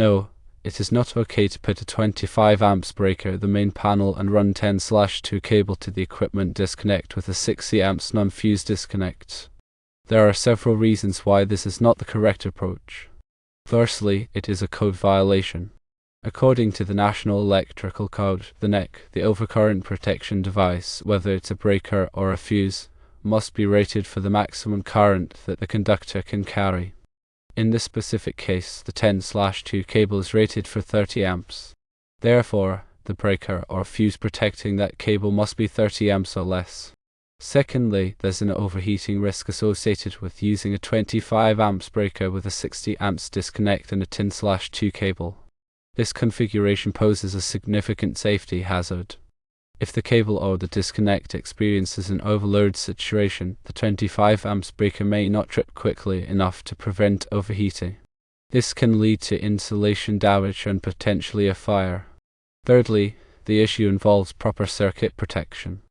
No, it is not okay to put a 25 amps breaker at the main panel and run 10/2 cable to the equipment disconnect with a 60 amps non-fused disconnect. There are several reasons why this is not the correct approach. Firstly, it is a code violation. According to the National Electrical Code, the NEC, the overcurrent protection device, whether it's a breaker or a fuse, must be rated for the maximum current that the conductor can carry. In this specific case, the 10/2 cable is rated for 30 amps. Therefore, the breaker or fuse protecting that cable must be 30 amps or less. Secondly, there's an overheating risk associated with using a 25 amps breaker with a 60 amps disconnect and a 10/2 cable. This configuration poses a significant safety hazard. If the cable or the disconnect experiences an overload situation, the 25 amps breaker may not trip quickly enough to prevent overheating. This can lead to insulation damage and potentially a fire. Thirdly, the issue involves proper circuit protection.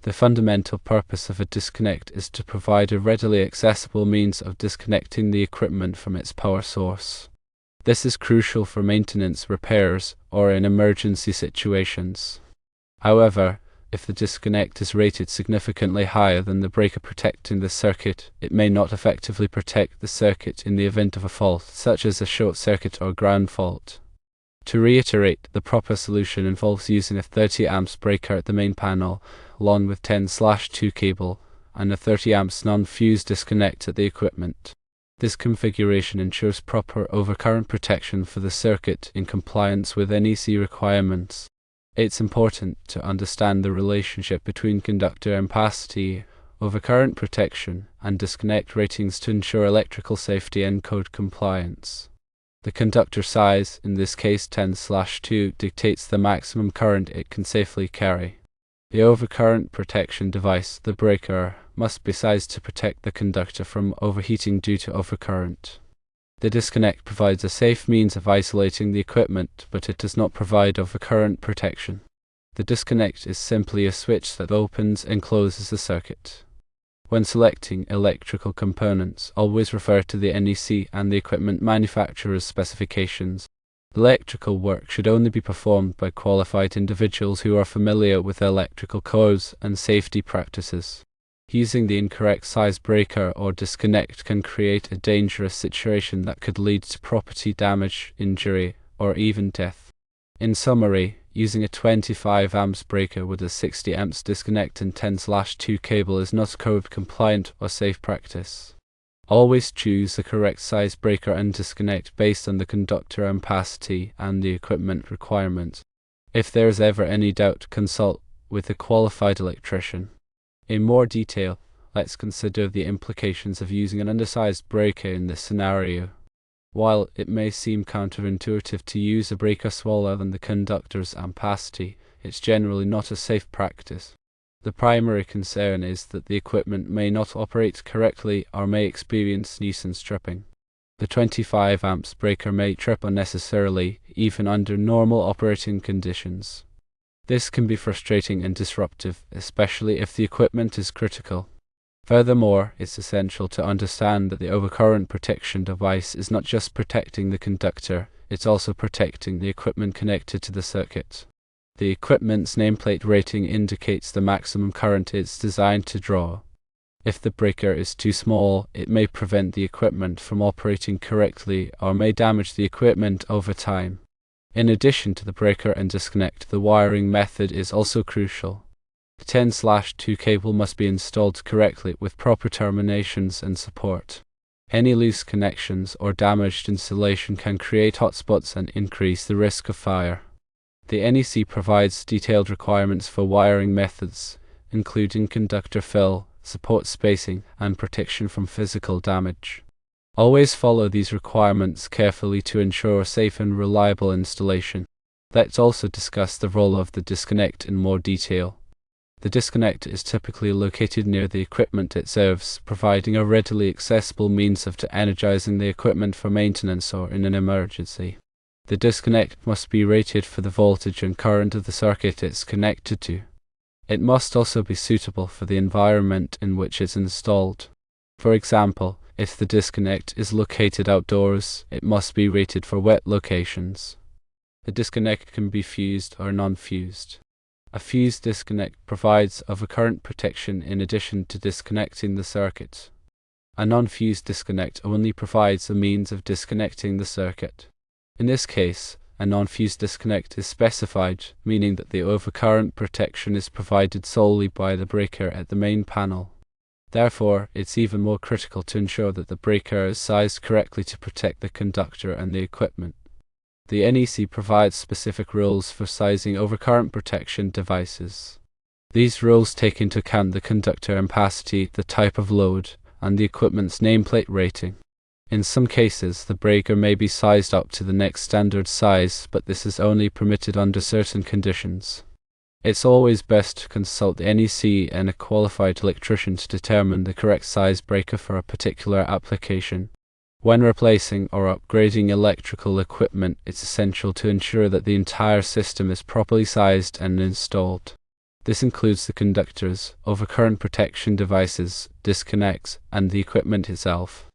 The fundamental purpose of a disconnect is to provide a readily accessible means of disconnecting the equipment from its power source. This is crucial for maintenance, repairs, or in emergency situations. However, if the disconnect is rated significantly higher than the breaker protecting the circuit, it may not effectively protect the circuit in the event of a fault, such as a short circuit or ground fault. To reiterate, the proper solution involves using a 30 amps breaker at the main panel, along with 10/2 cable, and a 30 amps non-fused disconnect at the equipment. This configuration ensures proper overcurrent protection for the circuit in compliance with NEC requirements. It's important to understand the relationship between conductor ampacity, overcurrent protection, and disconnect ratings to ensure electrical safety and code compliance. The conductor size, in this case 10/2, dictates the maximum current it can safely carry. The overcurrent protection device, the breaker, must be sized to protect the conductor from overheating due to overcurrent. The disconnect provides a safe means of isolating the equipment, but it does not provide overcurrent protection. The disconnect is simply a switch that opens and closes the circuit. When selecting electrical components, always refer to the NEC and the equipment manufacturer's specifications. Electrical work should only be performed by qualified individuals who are familiar with electrical codes and safety practices. Using the incorrect size breaker or disconnect can create a dangerous situation that could lead to property damage, injury, or even death. In summary, using a 25 amps breaker with a 60 amps disconnect and 10/2 cable is not code compliant or safe practice. Always choose the correct size breaker and disconnect based on the conductor ampacity and the equipment requirement. If there is ever any doubt, consult with a qualified electrician. In more detail, let's consider the implications of using an undersized breaker in this scenario. While it may seem counterintuitive to use a breaker smaller than the conductor's ampacity, it's generally not a safe practice. The primary concern is that the equipment may not operate correctly or may experience nuisance tripping. The 25 amps breaker may trip unnecessarily, even under normal operating conditions. This can be frustrating and disruptive, especially if the equipment is critical. Furthermore, it's essential to understand that the overcurrent protection device is not just protecting the conductor, it's also protecting the equipment connected to the circuit. The equipment's nameplate rating indicates the maximum current it's designed to draw. If the breaker is too small, it may prevent the equipment from operating correctly or may damage the equipment over time. In addition to the breaker and disconnect, the wiring method is also crucial. The 10/2 cable must be installed correctly with proper terminations and support. Any loose connections or damaged insulation can create hotspots and increase the risk of fire. The NEC provides detailed requirements for wiring methods, including conductor fill, support spacing, and protection from physical damage. Always follow these requirements carefully to ensure safe and reliable installation. Let's also discuss the role of the disconnect in more detail. The disconnect is typically located near the equipment it serves, providing a readily accessible means of energizing the equipment for maintenance or in an emergency. The disconnect must be rated for the voltage and current of the circuit it's connected to. It must also be suitable for the environment in which it's installed. For example, If the disconnect is located outdoors, it must be rated for wet locations. The disconnect can be fused or non-fused. A fused disconnect provides overcurrent protection in addition to disconnecting the circuit. A non-fused disconnect only provides a means of disconnecting the circuit. In this case, a non-fused disconnect is specified, meaning that the overcurrent protection is provided solely by the breaker at the main panel. Therefore, it's even more critical to ensure that the breaker is sized correctly to protect the conductor and the equipment. The NEC provides specific rules for sizing overcurrent protection devices. These rules take into account the conductor ampacity, the type of load, and the equipment's nameplate rating. In some cases, the breaker may be sized up to the next standard size, but this is only permitted under certain conditions. It's always best to consult the NEC and a qualified electrician to determine the correct size breaker for a particular application. When replacing or upgrading electrical equipment, it's essential to ensure that the entire system is properly sized and installed. This includes the conductors, overcurrent protection devices, disconnects, and the equipment itself.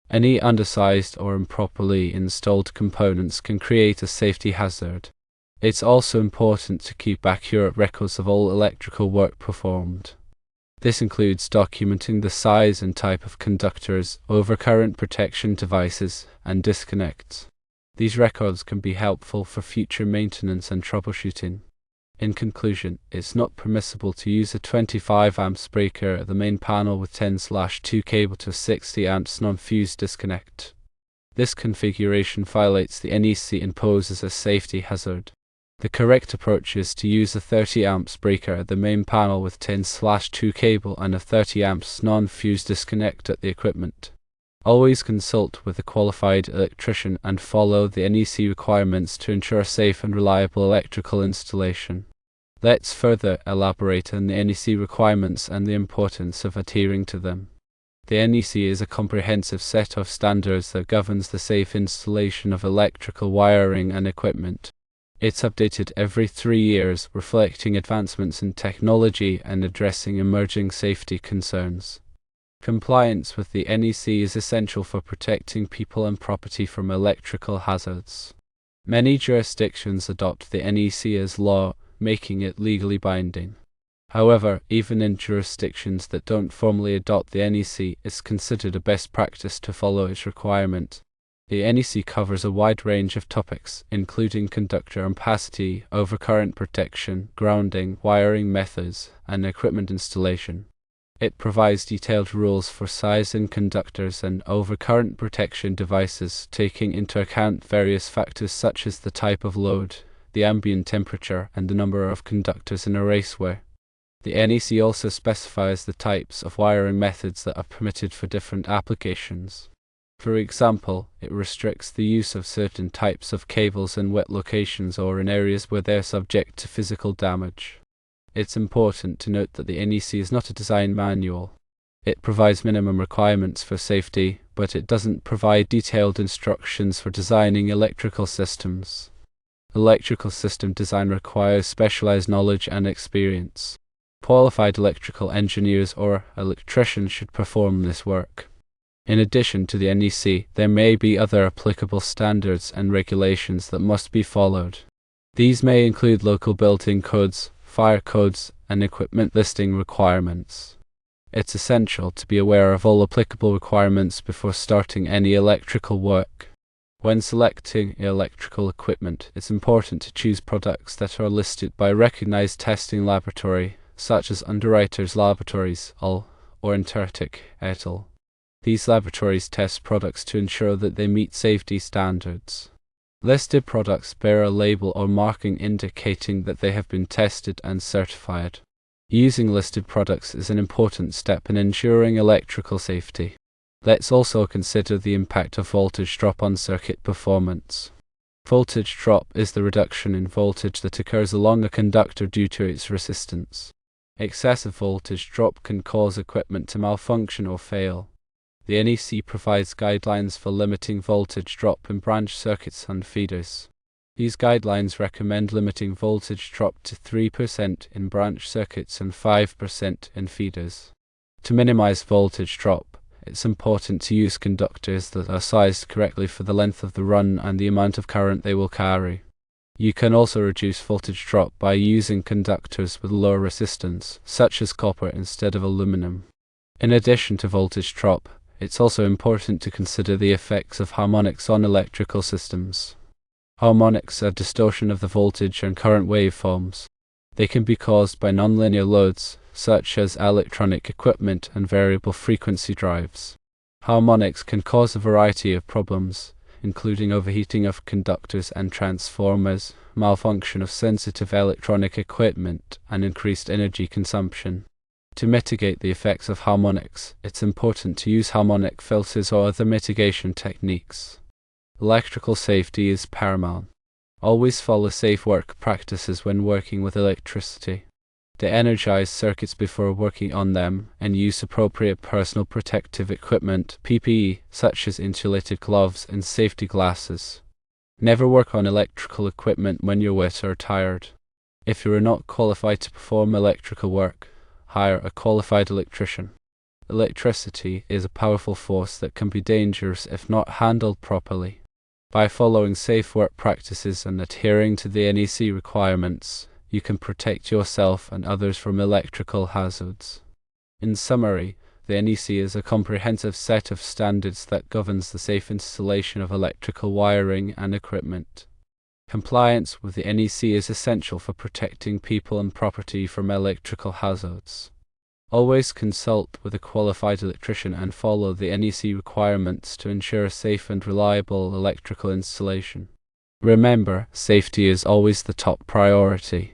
Any undersized or improperly installed components can create a safety hazard. It's also important to keep accurate records of all electrical work performed. This includes documenting the size and type of conductors, overcurrent protection devices, and disconnects. These records can be helpful for future maintenance and troubleshooting. In conclusion, it's not permissible to use a 25 amps breaker at the main panel with 10/2 cable to 60 amps non-fused disconnect. This configuration violates the NEC and poses a safety hazard. The correct approach is to use a 30 amps breaker at the main panel with 10/2 cable and a 30 amps non-fused disconnect at the equipment. Always consult with a qualified electrician and follow the NEC requirements to ensure safe and reliable electrical installation. Let's further elaborate on the NEC requirements and the importance of adhering to them. The NEC is a comprehensive set of standards that governs the safe installation of electrical wiring and equipment. It's updated every 3 years, reflecting advancements in technology and addressing emerging safety concerns. Compliance with the NEC is essential for protecting people and property from electrical hazards. Many jurisdictions adopt the NEC as law, making it legally binding. However, even in jurisdictions that don't formally adopt the NEC, it's considered a best practice to follow its requirement. The NEC covers a wide range of topics, including conductor ampacity, overcurrent protection, grounding, wiring methods, and equipment installation. It provides detailed rules for sizing conductors and overcurrent protection devices, taking into account various factors such as the type of load, the ambient temperature, and the number of conductors in a raceway. The NEC also specifies the types of wiring methods that are permitted for different applications. For example, it restricts the use of certain types of cables in wet locations or in areas where they are subject to physical damage. It's important to note that the NEC is not a design manual. It provides minimum requirements for safety, but it doesn't provide detailed instructions for designing electrical systems. Electrical system design requires specialized knowledge and experience. Qualified electrical engineers or electricians should perform this work. In addition to the NEC, there may be other applicable standards and regulations that must be followed. These may include local building codes, fire codes, and equipment listing requirements. It's essential to be aware of all applicable requirements before starting any electrical work. When selecting electrical equipment, it's important to choose products that are listed by a recognized testing laboratory, such as Underwriters Laboratories, UL, or Intertek, et al. These laboratories test products to ensure that they meet safety standards. Listed products bear a label or marking indicating that they have been tested and certified. Using listed products is an important step in ensuring electrical safety. Let's also consider the impact of voltage drop on circuit performance. Voltage drop is the reduction in voltage that occurs along a conductor due to its resistance. Excessive voltage drop can cause equipment to malfunction or fail. The NEC provides guidelines for limiting voltage drop in branch circuits and feeders. These guidelines recommend limiting voltage drop to 3% in branch circuits and 5% in feeders. To minimize voltage drop, It's important to use conductors that are sized correctly for the length of the run and the amount of current they will carry. You can also reduce voltage drop by using conductors with lower resistance, such as copper instead of aluminum. In addition to voltage drop, it's also important to consider the effects of harmonics on electrical systems. Harmonics are distortion of the voltage and current waveforms. They can be caused by nonlinear loads, such as electronic equipment and variable frequency drives. Harmonics can cause a variety of problems, including overheating of conductors and transformers, malfunction of sensitive electronic equipment, and increased energy consumption. To mitigate the effects of harmonics, it's important to use harmonic filters or other mitigation techniques. Electrical safety is paramount. Always follow safe work practices when working with electricity. De-energize circuits before working on them, and use appropriate personal protective equipment (PPE), such as insulated gloves and safety glasses. Never work on electrical equipment when you're wet or tired. If you are not qualified to perform electrical work, hire a qualified electrician. Electricity is a powerful force that can be dangerous if not handled properly. By following safe work practices and adhering to the NEC requirements, you can protect yourself and others from electrical hazards. In summary, the NEC is a comprehensive set of standards that governs the safe installation of electrical wiring and equipment. Compliance with the NEC is essential for protecting people and property from electrical hazards. Always consult with a qualified electrician and follow the NEC requirements to ensure a safe and reliable electrical installation. Remember, safety is always the top priority.